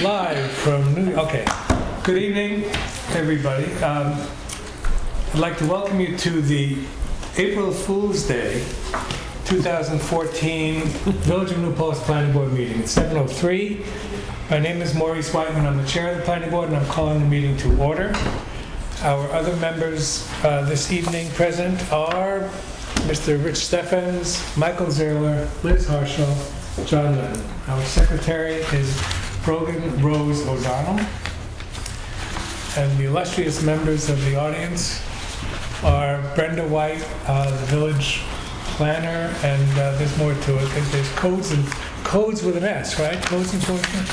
Live from New York. Okay. Good evening, everybody. I'd like to welcome you to the April Fool's Day 2014 Village of New Paltz Planning Board meeting. It's 7:03. My name is Maurice Whiteman. I'm the chair of the Planning Board, and I'm calling the meeting to order. Our other members this evening present are Mr. Rich Steffens, Michael Zerler, Liz Harshall, John Lennon. Our secretary is Brogan Rose O'Donnell. And the illustrious members of the audience are Brenda White, the village planner, and there's more to it. There's codes with an S, right? Codes enforcement?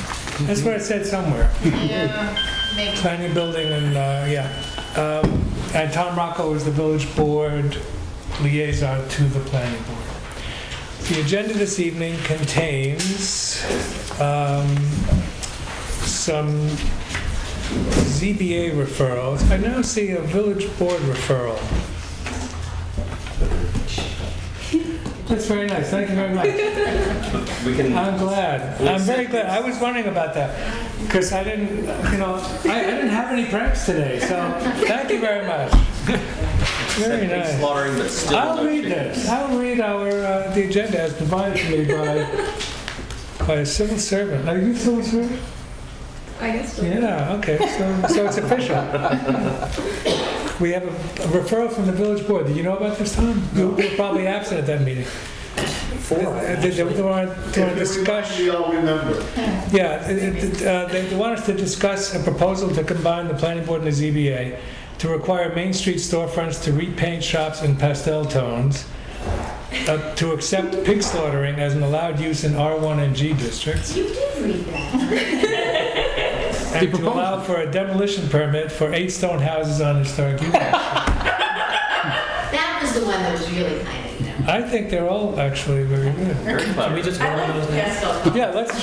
That's what it said somewhere. Yeah, maybe. Planning, building, and and Tom Rocco is the village board liaison to the planning board. The agenda this evening contains some ZBA referrals. I now see a village board referral. That's very nice. Thank you very much. I'm glad. I'm very glad. I was wondering about that because I didn't have any pranks today. So thank you very much. Very nice. Slaughtering, but still I'll read this. I'll read the agenda as provided to me by a civil servant. Are you a civil servant? I guess so. Yeah, okay, so it's official. We have a referral from the village board. Did you know about this, Tom? You were probably absent at that meeting. They want to discuss. I'll remember. Yeah, they want us to discuss a proposal to combine the planning board and the ZBA to require Main Street storefronts to repaint shops in pastel tones, to accept pig slaughtering as an allowed use in R1 and G districts. You did read that. And to allow for a demolition permit for 8 stone houses on historic units. That was the one that was really kind of, I think they're all actually very good. Very clever. We just I like pastel. Yeah, let's.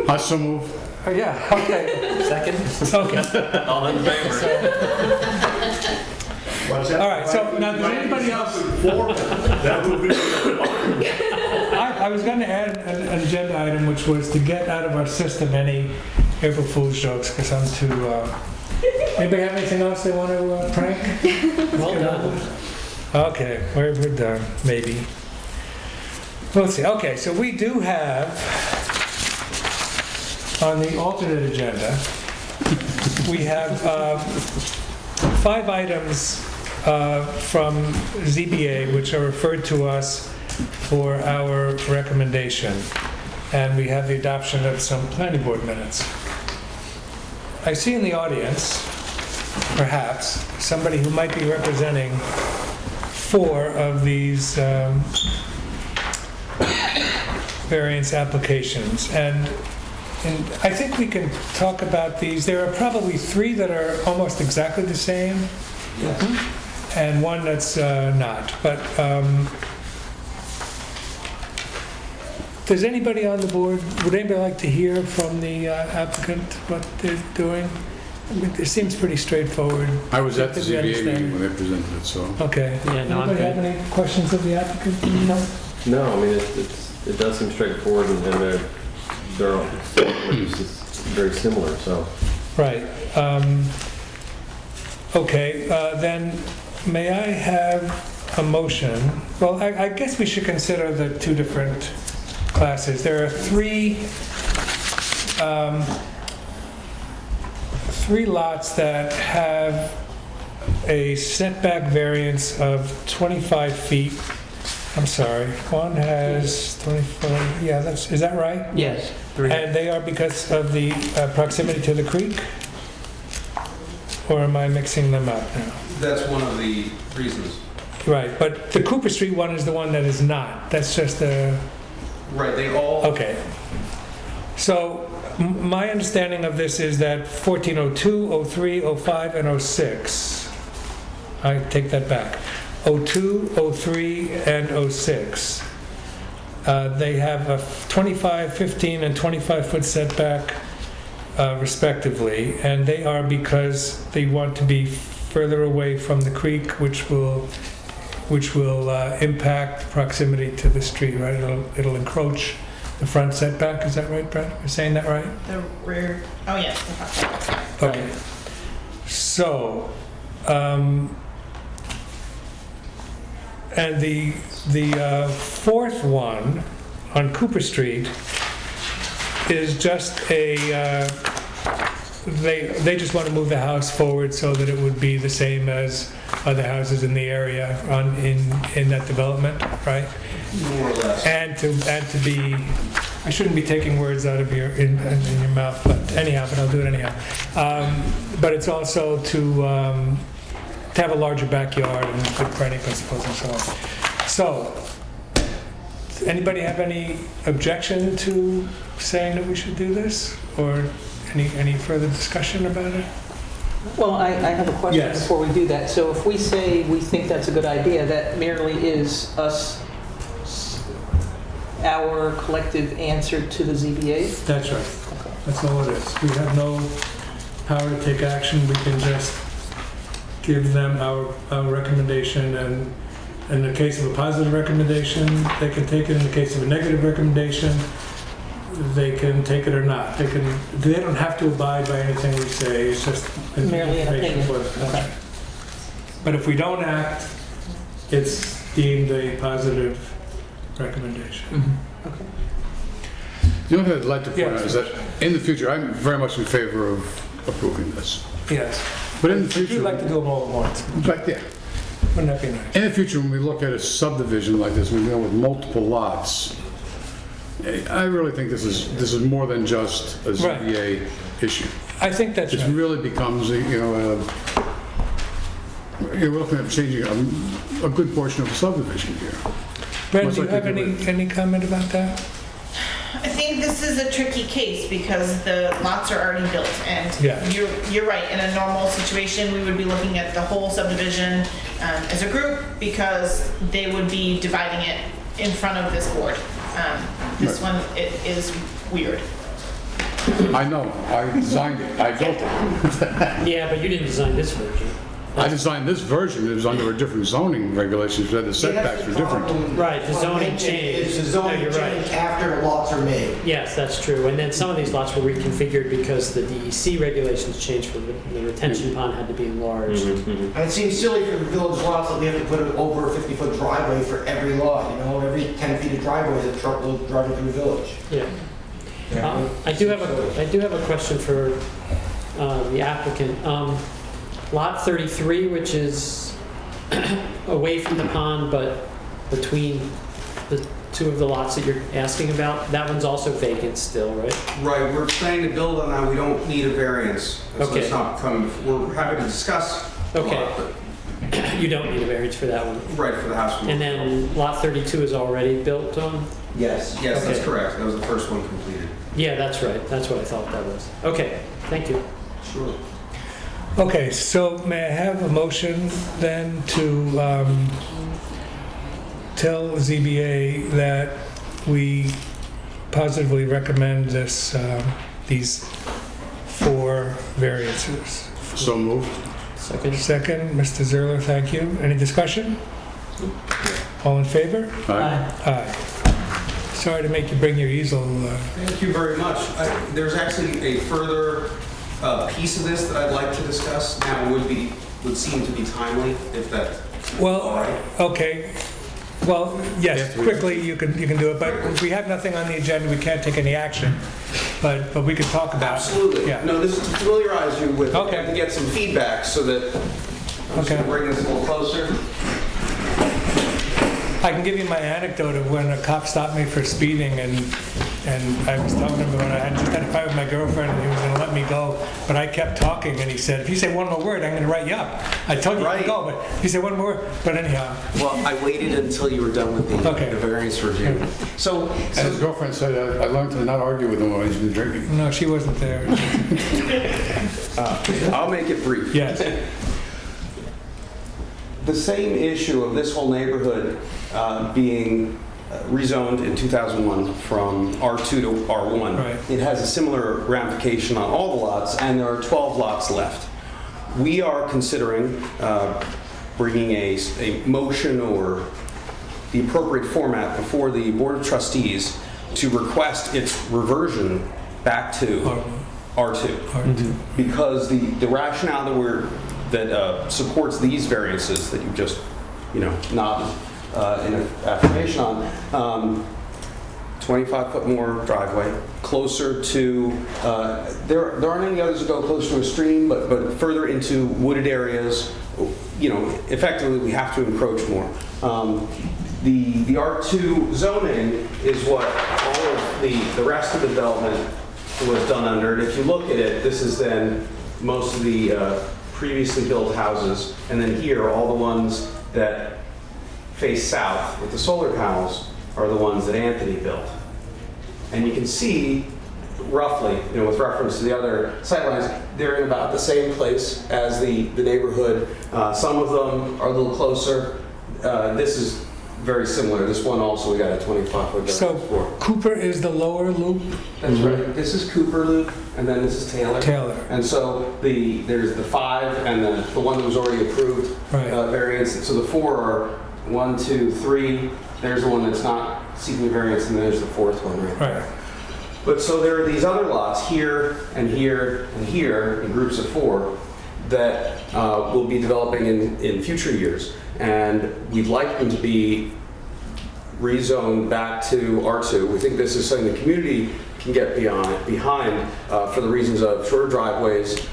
I so move. Yeah, okay. second. Okay. All in favor. All right, so now does anybody else? That would be. I was going to add an agenda item, which was to get out of our system any April Fool's jokes, because I'm too. Anybody have anything else they want to prank? Well done. Okay, we're done, maybe. Let's see. Okay, so we do have on the alternate agenda, we have 5 items from ZBA which are referred to us for our recommendation, and we have the adoption of some planning board minutes. I see in the audience, perhaps, somebody who might be representing 4 of these variance applications, and I think we can talk about these. There are probably 3 that are almost exactly the same, and 1 that's not. But does anybody on the board, would anybody like to hear from the applicant what they're doing? I mean, it seems pretty straightforward. I was at the Did we ZBA understand? meeting when they presented it, so. Okay. Yeah, no, I'm Anybody have good. any questions of the applicant? No? No, I mean, it does seem straightforward, and they're all very similar, so. Right. Okay, then may I have a motion? Well, I guess we should consider the 2 different classes. There are 3 lots that have a setback variance of 25 feet. I'm sorry, one has 24, yeah, is that right? Yes. And they are because of the proximity to the creek? Or am I mixing them up now? That's one of the reasons. Right, but the Cooper Street one is the one that is not. That's just a... Right, they all, Okay. So my understanding of this is that 1402, 03, 05, and 06. I take that back. 02, 03, and 06. They have a 25, 15, and 25-foot setback respectively, and they are because they want to be further away from the creek, which will impact proximity to the street, right? It'll encroach the front setback, is that right, Brett? You're saying that right? The rear, oh yes, the front. Okay. So, and the fourth one on Cooper Street is just a, they just want to move the house forward so that it would be the same as other houses in the area in that development, right? More or less. And to be, I shouldn't be taking words out of in your mouth, but anyhow, but I'll do it anyhow. But it's also to have a larger backyard and good planning principles and so on. So, does anybody have any objection to saying that we should do this, or any further discussion about it? Well, I have a question Yes. before we do that. So if we say we think that's a good idea, that merely is our collective answer to the ZBA? That's right. That's all it is. We have no power to take action. We can just give them our recommendation, and in the case of a positive recommendation, they can take it. In the case of a negative recommendation, they can take it or not. They don't have to abide by anything we say. It's just Merely an information opinion. for them. Okay. But if we don't act, it's deemed a positive recommendation. Okay. The only thing I'd like to point out Yes. is that in the future, I'm very much in favor of approving this. Yes. But in the Would you future, like to do them all at once? but yeah, Wouldn't that be nice? in the future, when we look at a subdivision like this, we deal with multiple lots. I really think this is more than just a ZBA issue. I think that's It right. really becomes, we're looking at changing a good portion of the subdivision here. Brent, Much do you like have they do any comment about that? I think this is a tricky case because the lots are already built, and Yeah. you're right. In a normal situation, we would be looking at the whole subdivision as a group because they would be dividing it in front of this board. This one it is weird. I know, I designed it, I built it. Yeah, but you didn't design this version. I designed this version, it was under a different zoning regulations, where the setbacks were different. Right, the zoning changed. It's the No, zoning you're right. change after lots are made. Yes, that's true. And then some of these lots were reconfigured because the DEC regulations changed for the retention pond had to be enlarged. And it seems silly for the village lots that we have to put an over 50-foot driveway for every lot, every 10 feet of driveway is a truck driving through the village. Yeah. I do have a question for the applicant. Lot 33, which is away from the pond, but between the two of the lots that you're asking about, that one's also vacant still, right? Right, we're planning to build on that, we don't need a variance. So Okay. it's not coming, we're happy to discuss the Okay. lot, but You don't need a variance for that one. right for the house. And then lot 32 is already built on? Yes. Yes, that's Okay. correct, that was the first one completed. Yeah, that's right. That's what I thought that was. Okay, thank you. Sure. Okay, so may I have a motion then to tell ZBA that we positively recommend these 4 variances? So moved. Second. Second, Mr. Zerler, thank you. Any discussion? All in favor? Aye. Aye. Sorry to make you bring your easel. Thank you very much. There's actually a further piece of this that I'd like to discuss now would seem to be timely, if that. Well, okay. Well, yes, Yes, we- quickly you can do it, but if we have nothing on the agenda, we can't take any action. But we could talk about it. Absolutely. Yeah. No, this is to familiarize you with, Okay. and to get some feedback so that, I'm just Okay. gonna bring this a little closer. I can give you my anecdote of when a cop stopped me for speeding, and I was telling him when I had just had a fight with my girlfriend, and he was going to let me go, but I kept talking, and he said, "If you say one more word, I'm going to write you up." I told you to Right. go, but if you say one more word, but anyhow, Well, I waited until you were done with Okay. the variance review. So, And his girlfriend said, I learned to not argue with him while he's been drinking. no, she wasn't there. I'll make it brief. Yes. The same issue of this whole neighborhood being rezoned in 2001 from R2 to R1. Right. It has a similar ramification on all the lots, and there are 12 lots left. We are considering bringing a motion or the appropriate format before the Board of Trustees to request its reversion back to R2. R2. Because the rationale that supports these variances that you just, nodded in affirmation on, 25-foot more driveway, closer to, there aren't any others that go closer to a stream, but further into wooded areas, effectively we have to encroach more. The R2 zoning is what all of the rest of the development was done under. And if you look at it, this is then most of the previously built houses, and then here, all the ones that face south with the solar panels are the ones that Anthony built. And you can see, roughly, with reference to the other sightlines, they're in about the same place as the neighborhood. Some of them are a little closer. This is very similar. This one also, we got a 25-foot. So Cooper is the lower loop? That's right. This is Cooper Loop, and then this is Taylor. Taylor. And so there's the 5, and then the one that was already approved variance. So the 4 are 1, 2, 3. There's the one that's not seeking variance, and then there's the 4th one right there. But so there are these other lots here and here and here in groups of 4 that will be developing in future years. And we'd like them to be rezoned back to R2. We think this is something the community can get behind for the reasons of shorter driveways.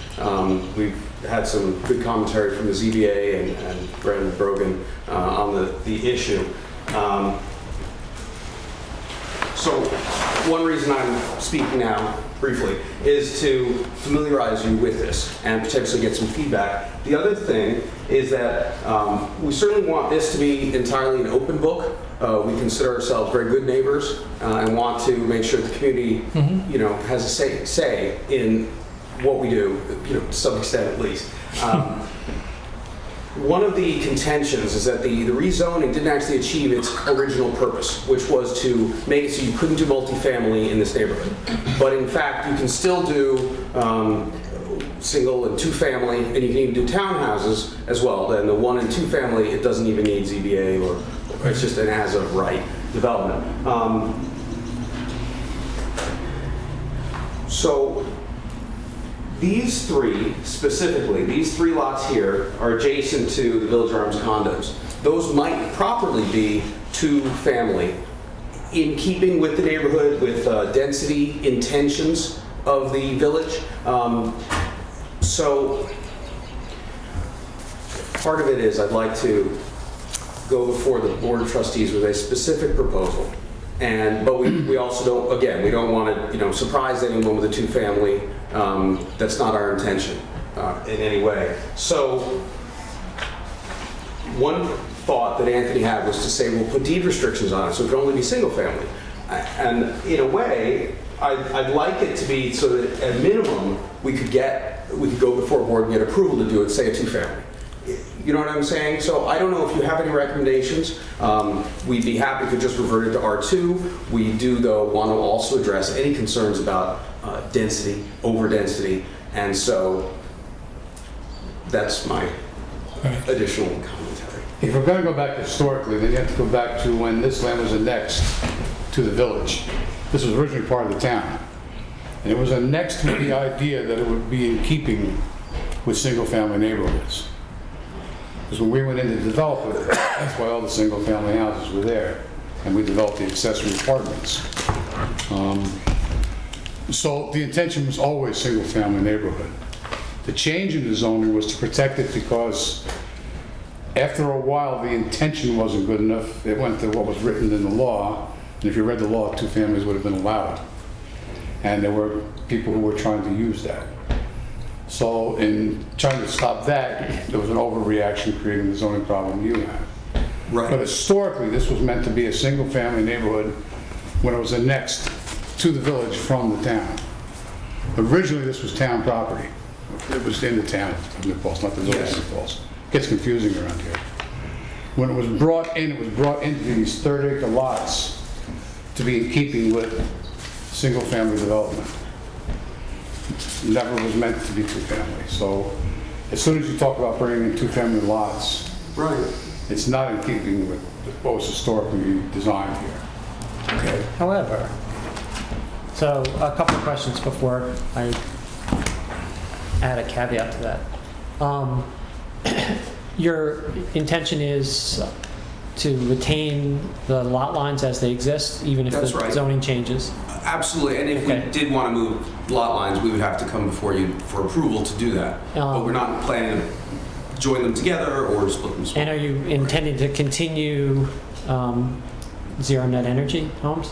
We've had some good commentary from the ZBA and Brandon Brogan on the issue. So one reason I'm speaking now, briefly, is to familiarize you with this and potentially get some feedback. The other thing is that we certainly want this to be entirely an open book. We consider ourselves very good neighbors and want to make sure the community, has a say in what we do, to some extent at least. One of the contentions is that the rezoning didn't actually achieve its original purpose, which was to make it so you couldn't do multifamily in this neighborhood. But in fact, you can still do single and 2 family, and you can even do townhouses as well. Then the 1 and 2 family, it doesn't even need ZBA, or it's just an as of right development. So these 3, specifically, these 3 lots here are adjacent to the Village Arms condos. Those might properly be 2 family, in keeping with the neighborhood, with density intentions of the village. So part of it is I'd like to go before the Board of Trustees with a specific proposal. But we also don't, again, we don't want to, surprise anyone with a 2 family. That's not our intention in any way. So one thought that Anthony had was to say, we'll put deed restrictions on it, so it can only be single family. And in a way, I'd like it to be so that at minimum, we could go before a board and get approval to do it, say a 2 family. You know what I'm saying? So I don't know if you have any recommendations. We'd be happy to just revert it to R2. We do, though, want to also address any concerns about density, over-density, and so that's my additional commentary. If we're going to go back historically, then you have to go back to when this land was annexed to the village. This was originally part of the town. And it was annexed with the idea that it would be in keeping with single-family neighborhoods. Because when we went in to develop it, that's why all the single-family houses were there. And we developed the accessory apartments. So the intention was always single-family neighborhood. The change in the zoning was to protect it because after a while, the intention wasn't good enough. It went to what was written in the law. And if you read the law, 2 families would have been allowed. And there were people who were trying to use that. So in trying to stop that, there was an overreaction creating the zoning problem you have. Right. But historically, this was meant to be a single-family neighborhood when it was annexed to the village from the town. Originally, this was town property. It was in the town of New Paltz, not the village of New Paltz. Gets confusing around here. When it was brought in, it was brought into these 30-acre lots to be in keeping with single-family development. Never was meant to be 2-family. So as soon as you talk about bringing in 2-family lots, it's not in keeping with what was historically designed here. However, So a couple of questions before I add a caveat to that. Your intention is to retain the lot lines as they exist, even if That's the right. zoning changes? Absolutely, and if Okay. we did want to move lot lines, we would have to come before you for approval to do that. But we're not planning to join them together or split them. And are you intending to continue zero net energy homes?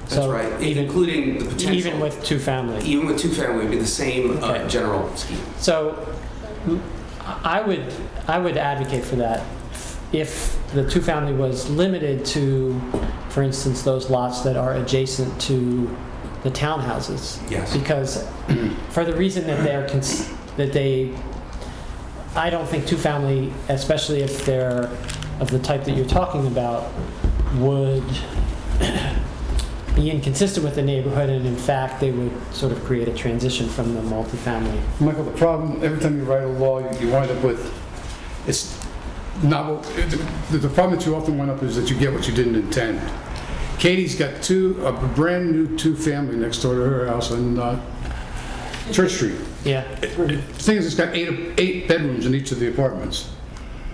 That's So right, even, including the potential. even with two-family? Even with two-family, it'd be the same Okay. general scheme. So I would advocate for that if the two-family was limited to, for instance, those lots that are adjacent to the townhouses. Yes. Because for the reason that I don't think two-family, especially if they're of the type that you're talking about, would be inconsistent with the neighborhood, and in fact, they would sort of create a transition from the multifamily. Michael, the problem, every time you write a law, you wind up with, it's not, the problem that you often wind up is that you get what you didn't intend. Katie's got a brand new two-family next door to her house on Church Street. Yeah, The thing is, it's got eight bedrooms in each of the apartments.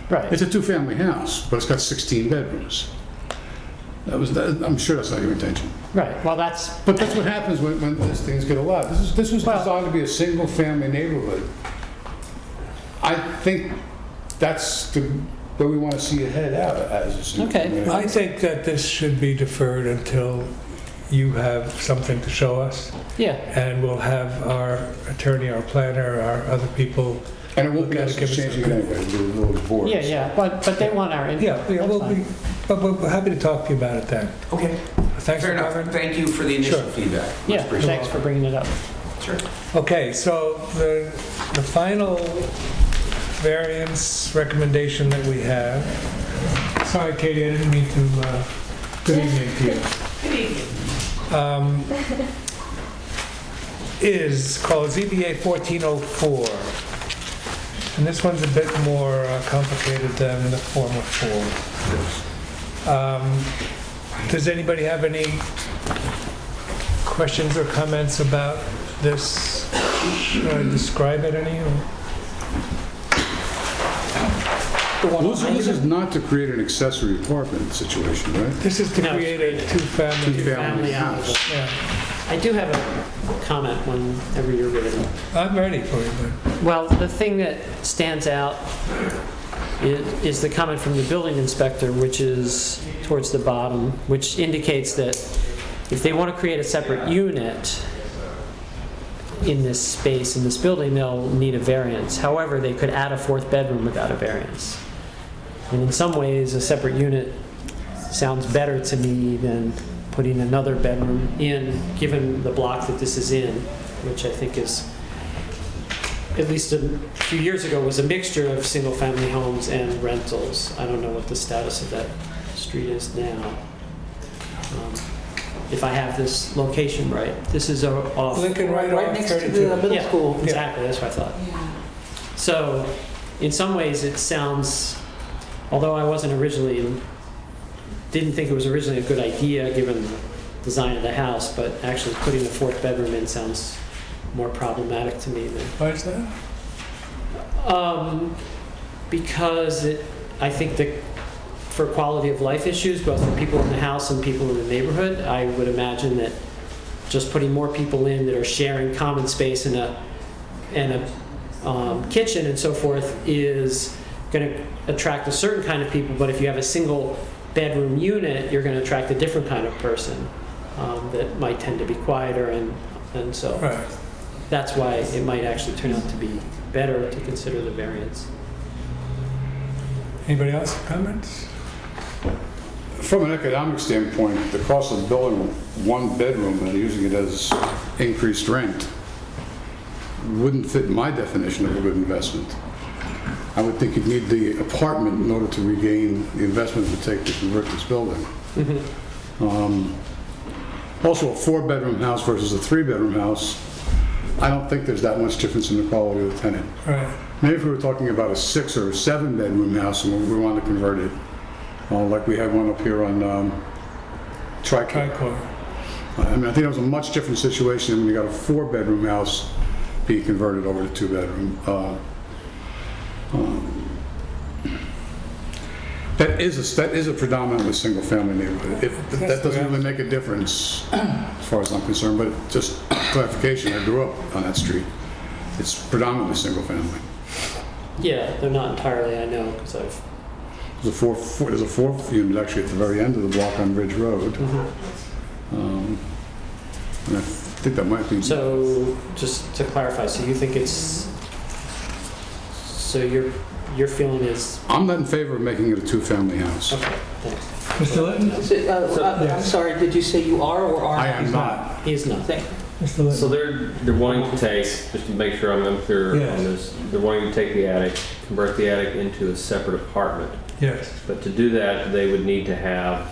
right. It's a two-family house, but it's got 16 bedrooms. I'm sure that's not your intention. Right, well, that's, But that's what happens when these things get allowed. This was Well- designed to be a single-family neighborhood. I think that's where we want to see it head out as a single Okay. family. I think that this should be deferred until you have something to show us, yeah, and we'll have our attorney, our planner, our other people. And it won't be Look at us it, give us changing it some- anyway, we'll do the board. yeah, but they want our input. Yeah, That's we'll fine. be, but we're happy to talk to you about it then. Okay, Thanks fair for enough. coming. Thank you for the initial Sure. feedback. Much Yeah, appreciated. thanks for bringing it up. Sure. Okay, so the final variance recommendation that we have, sorry Katie, I didn't mean to, good evening to you. Good evening. Is called ZBA 1404. And this one's a bit more complicated than the former four. Does anybody have any questions or comments about this? Should I describe it any? or- This is not to create an accessory apartment situation, right? This is to No. create a two-family. Two-family Family house. Yeah, I do have a comment whenever you're ready. I'm ready for you, but Well, the thing that stands out is the comment from the building inspector, which is towards the bottom, which indicates that if they want to create a separate unit in this space, in this building, they'll need a variance. However, they could add a fourth bedroom without a variance. And in some ways, a separate unit sounds better to me than putting another bedroom in, given the block that this is in, which I think is, at least a few years ago, was a mixture of single-family homes and rentals. I don't know what the status of that street is now. If I have this location right, this is off. Lincoln right Right off next to 32. the middle Yeah, school. exactly, that's what I thought. So, in some ways, it sounds, although I didn't think it was originally a good idea, given the design of the house, but actually putting a fourth bedroom in sounds more problematic to me than, Why is that? because I think that for quality of life issues, both for people in the house and people in the neighborhood, I would imagine that just putting more people in that are sharing common space and a kitchen and so forth is going to attract a certain kind of people. But if you have a single bedroom unit, you're going to attract a different kind of person that might tend to be quieter, and so Right. that's why it might actually turn out to be better to consider the variance. Anybody else have comments? From an economic standpoint, the cost of building one bedroom and using it as increased rent wouldn't fit my definition of a good investment. I would think you'd need the apartment in order to regain the investment it would take to convert this building. Also, a four-bedroom house versus a three-bedroom house, I don't think there's that much difference in the quality of the tenant. Right. Maybe if we were talking about a six or a seven-bedroom house and we wanted to convert it, like we had one up here on Tricor. Tricor. I mean, I think it was a much different situation when you got a 4-bedroom house being converted over to 2-bedroom. That is a predominantly single-family neighborhood. That doesn't really make a difference as far as I'm concerned, but just clarification, I grew up on that street. It's predominantly single-family. Yeah, they're not entirely, I know, because I've... There's a fourth unit actually at the very end of the block on Ridge Road. And I think that might be... So, just to clarify, so you think it's... So your feeling is... I'm not in favor of making it a 2-family house. Okay, thanks. Mr. Litton? I'm sorry, did you say you are or aren't? I am not. He's not. Thank you. Mr. Litton? So they're wanting to take, just to make sure I'm clear Yes. on this, they're wanting to take the attic, convert the attic into a separate apartment. Yes. But to do that, they would need to have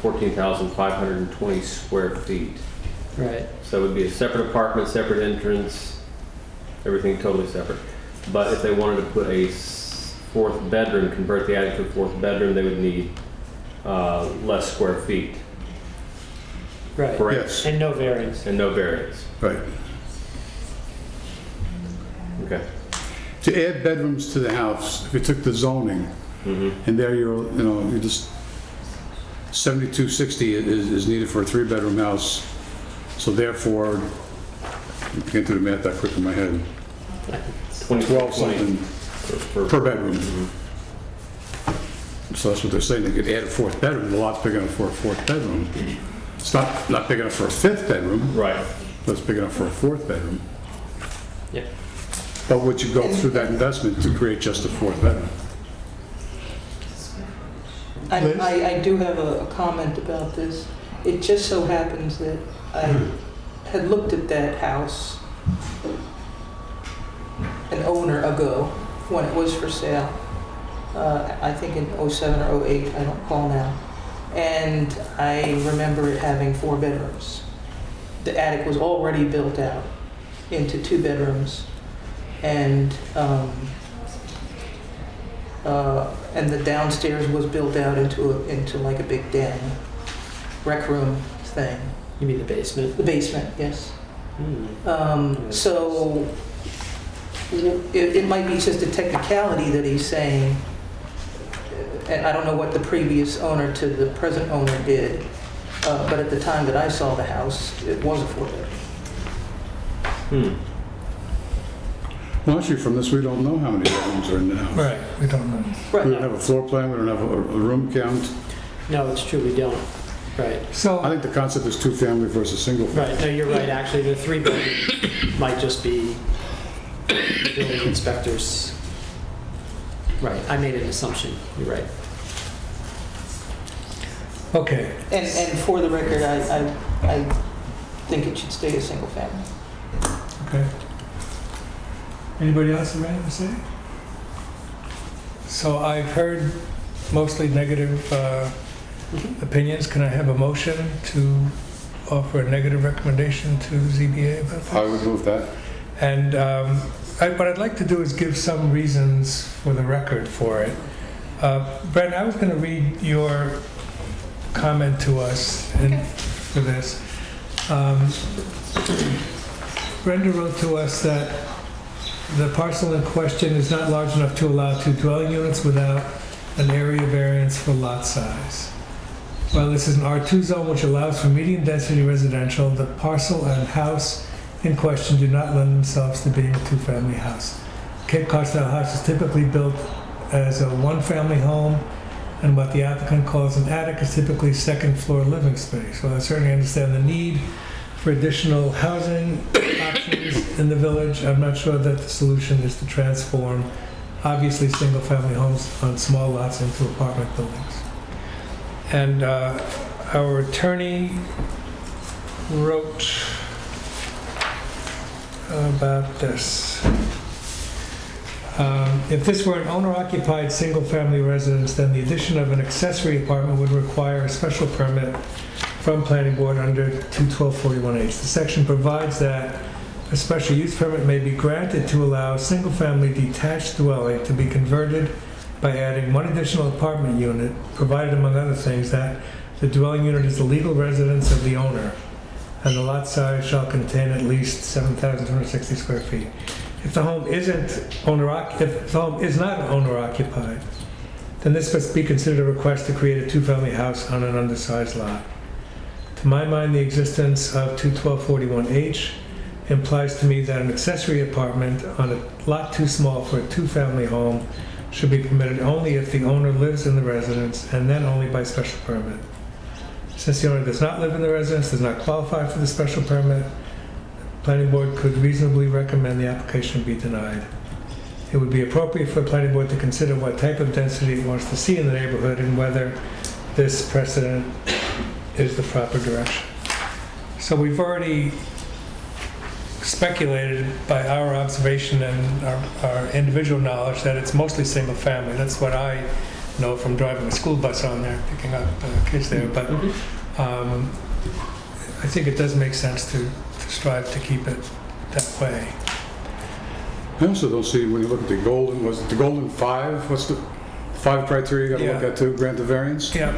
14,520 square feet. Right. So it would be a separate apartment, separate entrance, everything totally separate. But if they wanted to put a 4th bedroom, convert the attic to a 4th bedroom, they would need less square feet. Right. Correct? Yes, And no variance. And no variance. right. Okay. To add bedrooms to the house, if you took the zoning, and there you're just 7260 is needed for a 3-bedroom house. So therefore, I can't do the math that quick in my head. 12 something per bedroom. So that's what they're saying. They could add a 4th bedroom. The lot's big enough for a 4th bedroom. It's not big enough for a 5th bedroom, Right. but it's big enough for a 4th bedroom. Yep. But would you go through that investment to create just a 4th bedroom? I do have a comment about this. It just so happens that I had looked at that house an owner ago when it was for sale. I think in 07 or 08, I don't recall now. And I remember it having 4 bedrooms. The attic was already built out into 2 bedrooms. And the downstairs was built out into like a big den, rec room thing. You mean the basement? The basement, yes. Hmm. So it might be just a technicality that he's saying, and I don't know what the previous owner to the present owner did, but at the time that I saw the house, it was a 4-bedroom. Well, actually, from this, we don't know how many bedrooms are in the house. Right, we don't know. We don't have a floor plan, we don't have a room count. No, it's true, we don't. Right. I So, think the concept is 2-family versus single-family. Right, no, you're right, actually, the 3-bedroom might just be the building inspectors. Right, I made an assumption, you're right. okay, And for the record, I think it should stay a single family. okay. Anybody else have anything to say? So I've heard mostly negative opinions. Can I have a motion to offer a negative recommendation to the ZBA about this? I would move that. And what I'd like to do is give some reasons for the record for it. Brent, I was going to read your comment to us for this. Brenda wrote to us that the parcel in question is not large enough to allow 2 dwelling units without an area variance for lot size. While this is an R2 zone which allows for medium density residential, the parcel and house in question do not lend themselves to being a 2-family house. Cape Cod style house is typically built as a 1-family home, and what the applicant calls an attic is typically 2nd floor living space. While I certainly understand the need for additional housing options in the village, I'm not sure that the solution is to transform obviously single-family homes on small lots into apartment buildings. And our attorney wrote about this. If this were an owner-occupied single-family residence, then the addition of an accessory apartment would require a special permit from Planning Board under 21241H. The section provides that a special use permit may be granted to allow a single-family detached dwelling to be converted by adding 1 additional apartment unit, provided among other things that The dwelling unit is the legal residence of the owner, and the lot size shall contain at least 7,260 square feet. If the home is not owner occupied, then this must be considered a request to create a two-family house on an undersized lot. To my mind, the existence of 21241H implies to me that an accessory apartment on a lot too small for a two-family home should be permitted only if the owner lives in the residence, and then only by special permit. Since the owner does not live in the residence, does not qualify for the special permit, the planning board could reasonably recommend the application be denied. It would be appropriate for the planning board to consider what type of density it wants to see in the neighborhood and whether this precedent is the proper direction. So we've already speculated by our observation and our individual knowledge that it's mostly single family. That's what I know from driving a school bus on there, picking up kids there. But I think it does make sense to strive to keep it that way. I also don't see, when you look at the golden, was it the golden five? What's the 5 criteria you gotta look Yeah. at to grant the variance? Yeah,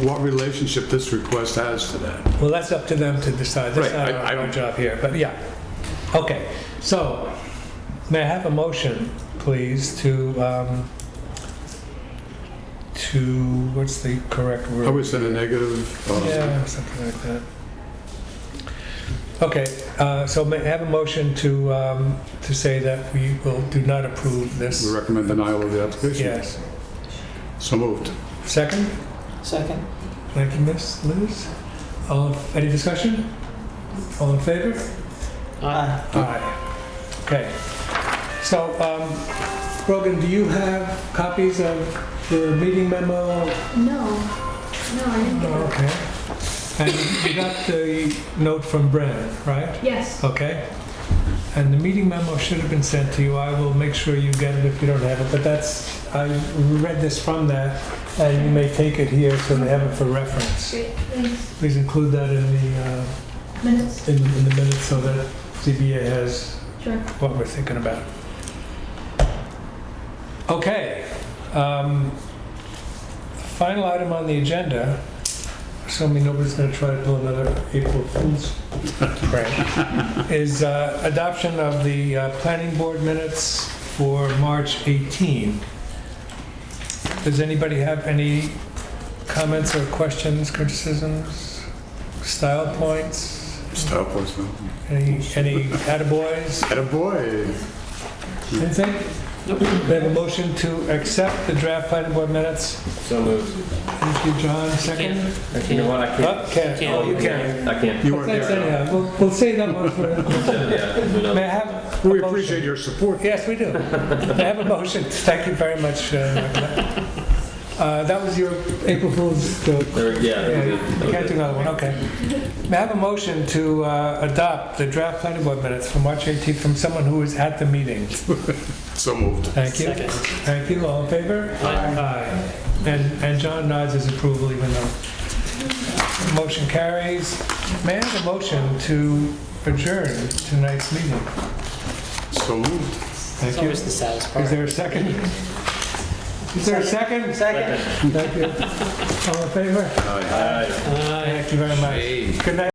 What relationship this request has to that? well, that's up to them to decide. That's Right, not I our don't- job here, but yeah. Okay, so may I have a motion, please, to, what's the correct word? I would send a negative. Yeah, something like that. Okay, so may I have a motion to say that we do not approve We this? recommend denial of the application. Yes. So moved. Second? Second. Thank you, Miss Liz. Any discussion? All in favor? Aye. Aye. Okay. So, Brogan, do you have copies of the meeting memo? No, I didn't get Oh, it. okay. And you got the note from Brennan, right? Yes, Okay. And the meeting memo should have been sent to you. I will make sure you get it if you don't have it, but I read this from that, and you may take it here so they have it for reference. great, thanks. Please include that in the Minutes, in the minutes so that ZBA has sure. what we're thinking about. Okay. Final item on the agenda, assuming nobody's going to try to pull another April Fool's prank, is adoption of the planning board minutes for March 18. Does anybody have any comments or questions, criticisms, style points? Stop us now. Any attaboys? Attaboy. Anything? We have a motion to accept the draft planning board minutes. So moved. Thank you, John. Second. You know what, I can't. Can't. Oh, you can. I can't. You Well, weren't thanks there. anyhow. We'll save that one for... Yeah, who knows? May I have a We motion? appreciate your support. Yes, we do. May I have a motion? Thank you very much. That was your April Fool's joke. Yeah, that was Yeah, it. That you was can't it. do another one, okay. May I have a motion to adopt the draft planning board minutes from March 18th from someone who was at the meeting? So moved. Thank you. Second. Thank you. All in favor? Aye. And John nods his approval even though motion carries. May I have a motion to adjourn tonight's meeting? So moved. It's Thank you. always the saddest part. Is there a second? Is there a second? Second. Thank you. All in favor? Aye. Thank you very much. Good night.